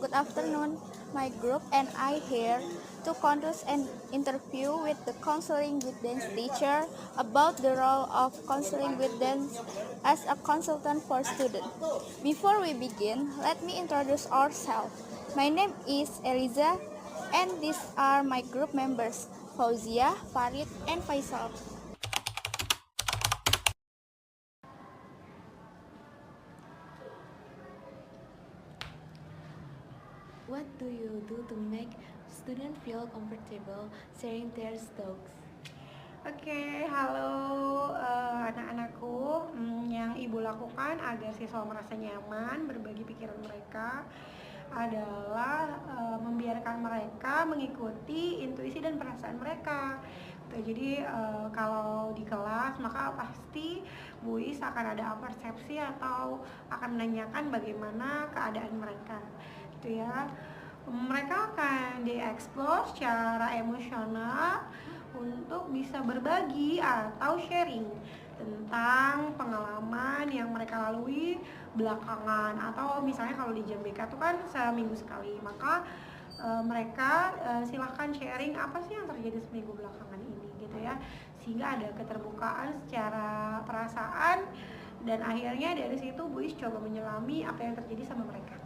Good afternoon. My group and I here to conduct an interview with the counseling guidance teacher about the role of counseling guidance as a consultant for students. Before we begin, let me introduce ourselves. My name is Eliza and these are my group members, Fauzia, Farid, and Faisal. What do you do to make students feel comfortable sharing their thoughts? Oke, halo anak-anakku. Yang ibu lakukan agar siswa merasa nyaman berbagi pikiran mereka adalah membiarkan mereka mengikuti intuisi dan perasaan mereka. Tuh, jadi kalau di kelas maka pasti Bu Is akan ada persepsi atau akan menanyakan bagaimana keadaan mereka, gitu ya. Mereka akan dieksplor secara emosional untuk bisa berbagi atau sharing tentang pengalaman yang mereka lalui belakangan, atau misalnya kalau di jam BK itu kan seminggu sekali, maka mereka silahkan sharing apa sih yang terjadi seminggu belakangan ini, gitu ya, sehingga ada keterbukaan secara perasaan dan akhirnya dari situ Bu Is coba menyelami apa yang terjadi sama mereka.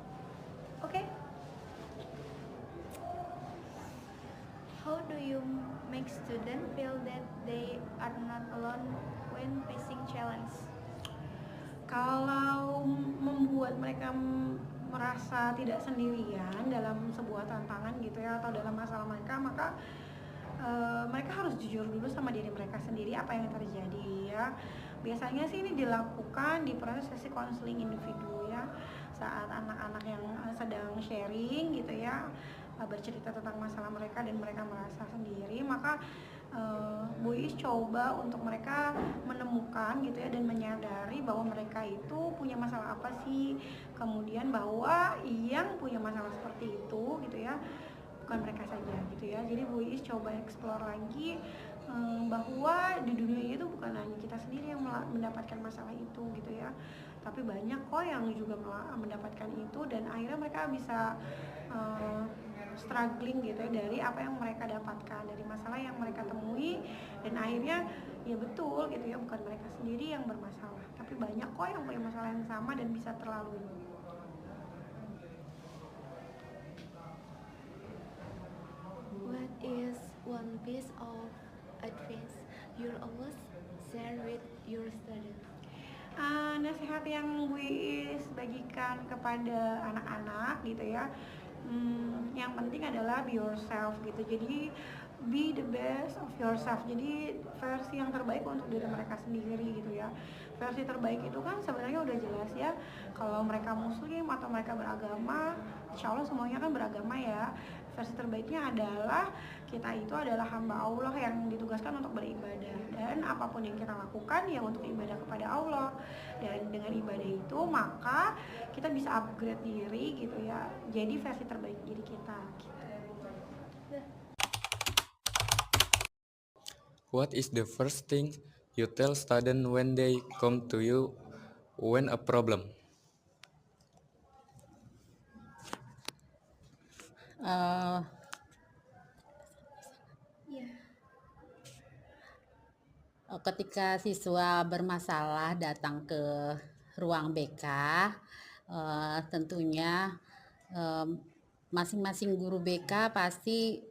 Oke? How do you make students feel that they are not alone when facing challenge? Kalau membuat mereka merasa tidak sendirian dalam sebuah tantangan, gitu ya, atau dalam masalah mereka, maka mereka harus jujur dulu sama diri mereka sendiri apa yang terjadi, ya. Biasanya sih ini dilakukan di proses sesi konseling individu, ya, saat anak-anak yang sedang sharing, gitu ya, bercerita tentang masalah mereka dan mereka merasa sendiri, maka Bu Is coba untuk mereka menemukan, gitu ya, dan menyadari bahwa mereka itu punya masalah apa sih, kemudian bahwa yang punya masalah seperti itu, gitu ya, bukan mereka saja, gitu ya. Jadi Bu Is coba explore lagi bahwa di dunia itu bukan hanya kita sendiri yang mendapatkan masalah itu, gitu ya, tapi banyak kok yang juga mendapatkan itu, dan akhirnya mereka bisa struggling, gitu ya, dari apa yang mereka dapatkan, dari masalah yang mereka temui, dan akhirnya ya betul, gitu ya, bukan mereka sendiri yang bermasalah, tapi banyak kok yang punya masalah yang sama dan bisa terlalui. What is one piece of advice you'll always share with your students? Nasihat yang Bu Is bagikan kepada anak-anak, gitu ya, yang penting adalah be yourself, gitu. Jadi be the best of yourself, jadi versi yang terbaik untuk diri mereka sendiri, gitu ya. Versi terbaik itu kan sebenarnya udah jelas, ya, kalau mereka muslim atau mereka beragama, insya Allah semuanya kan beragama, ya. Versi terbaiknya adalah kita itu adalah hamba Allah yang ditugaskan untuk beribadah, dan apapun yang kita lakukan ya untuk ibadah kepada Allah, dan dengan ibadah itu maka kita bisa upgrade diri, gitu ya, jadi versi terbaik diri kita, gitu. What is the first thing you tell students when they come to you when a problem? Ketika siswa bermasalah datang ke ruang BK, tentunya masing-masing guru BK pasti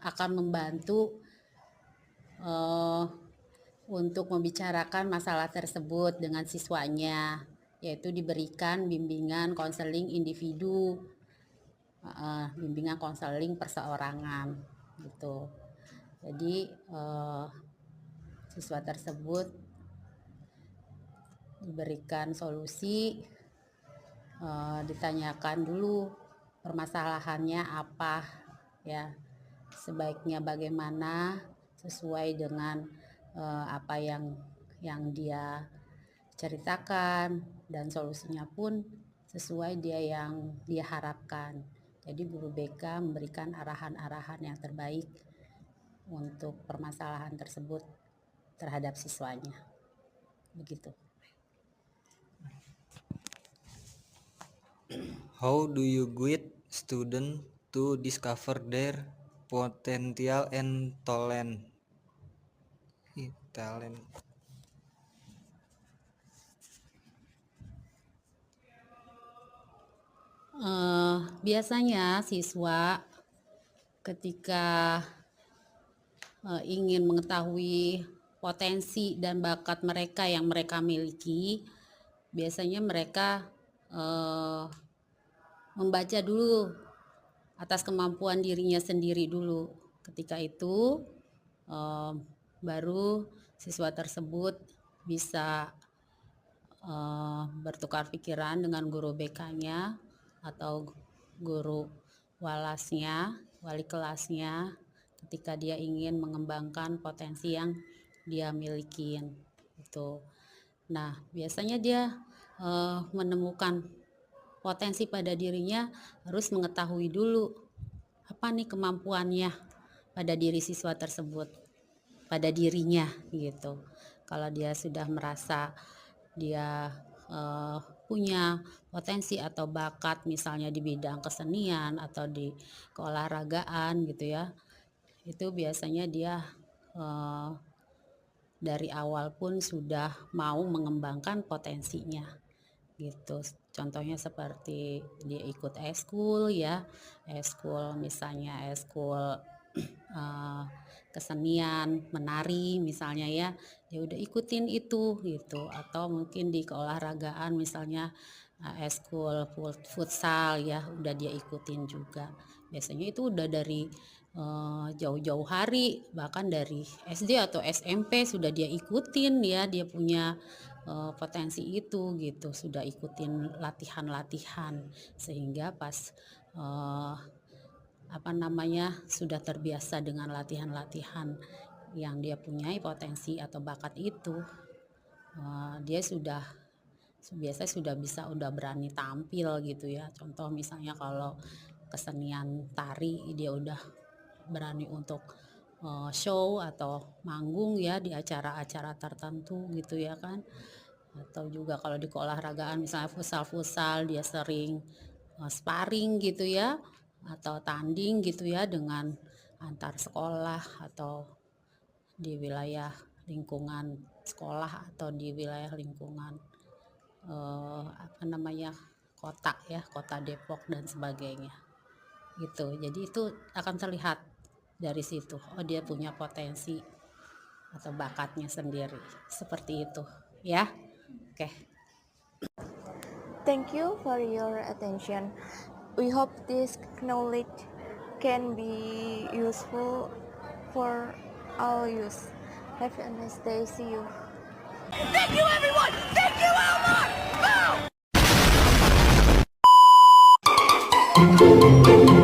akan membantu untuk membicarakan masalah tersebut dengan siswanya, yaitu diberikan bimbingan konseling individu, bimbingan konseling perseorangan, gitu. Jadi siswa tersebut diberikan solusi, ditanyakan dulu permasalahannya apa, ya, sebaiknya bagaimana sesuai dengan apa yang dia ceritakan, dan solusinya pun sesuai yang dia harapkan. Jadi guru BK memberikan arahan-arahan yang terbaik untuk permasalahan tersebut terhadap siswanya. Begitu. How do you guide students to discover their potential and talent. Biasanya siswa ketika ingin mengetahui potensi dan bakat mereka yang mereka miliki, biasanya mereka membaca dulu atas kemampuan dirinya sendiri dulu. Ketika itu baru siswa tersebut bisa bertukar pikiran dengan guru BK-nya atau guru walasnya, wali kelasnya, ketika dia ingin mengembangkan potensi yang dia miliki itu. Nah, biasanya dia menemukan potensi pada dirinya harus mengetahui dulu apa nih kemampuannya pada diri siswa tersebut, pada dirinya gitu. Kalau dia sudah merasa dia punya potensi atau bakat misalnya di bidang kesenian atau di keolahragaan gitu ya, itu biasanya dia dari awal pun sudah mau mengembangkan potensinya gitu. Contohnya seperti dia ikut eskul ya, eskul misalnya eskul kesenian, menari misalnya ya, dia udah ikutin itu gitu. Atau mungkin di keolahragaan misalnya eskul futsal ya, udah dia ikutin juga. Biasanya itu udah dari jauh-jauh hari, bahkan dari SD atau SMP sudah dia ikutin ya, dia punya potensi itu gitu, sudah ikutin latihan-latihan sehingga pas sudah terbiasa dengan latihan-latihan yang dia punyai potensi atau bakat itu, dia sudah berani tampil gitu ya. Contoh misalnya kalau kesenian tari, dia udah berani untuk show atau manggung ya di acara-acara tertentu gitu ya kan. Atau juga kalau di keolahragaan misalnya futsal dia sering sparring gitu ya, atau tanding gitu ya dengan antar sekolah atau di wilayah lingkungan sekolah atau di wilayah lingkungan kota ya, kota Depok dan sebagainya gitu. Jadi itu akan terlihat dari situ, oh dia punya potensi atau bakatnya sendiri, seperti itu ya. Oke. Thank you for your attention. We hope this knowledge can be useful for all use. Have a nice day. See you. Thank you, everyone! Thank you, Elmar! Go!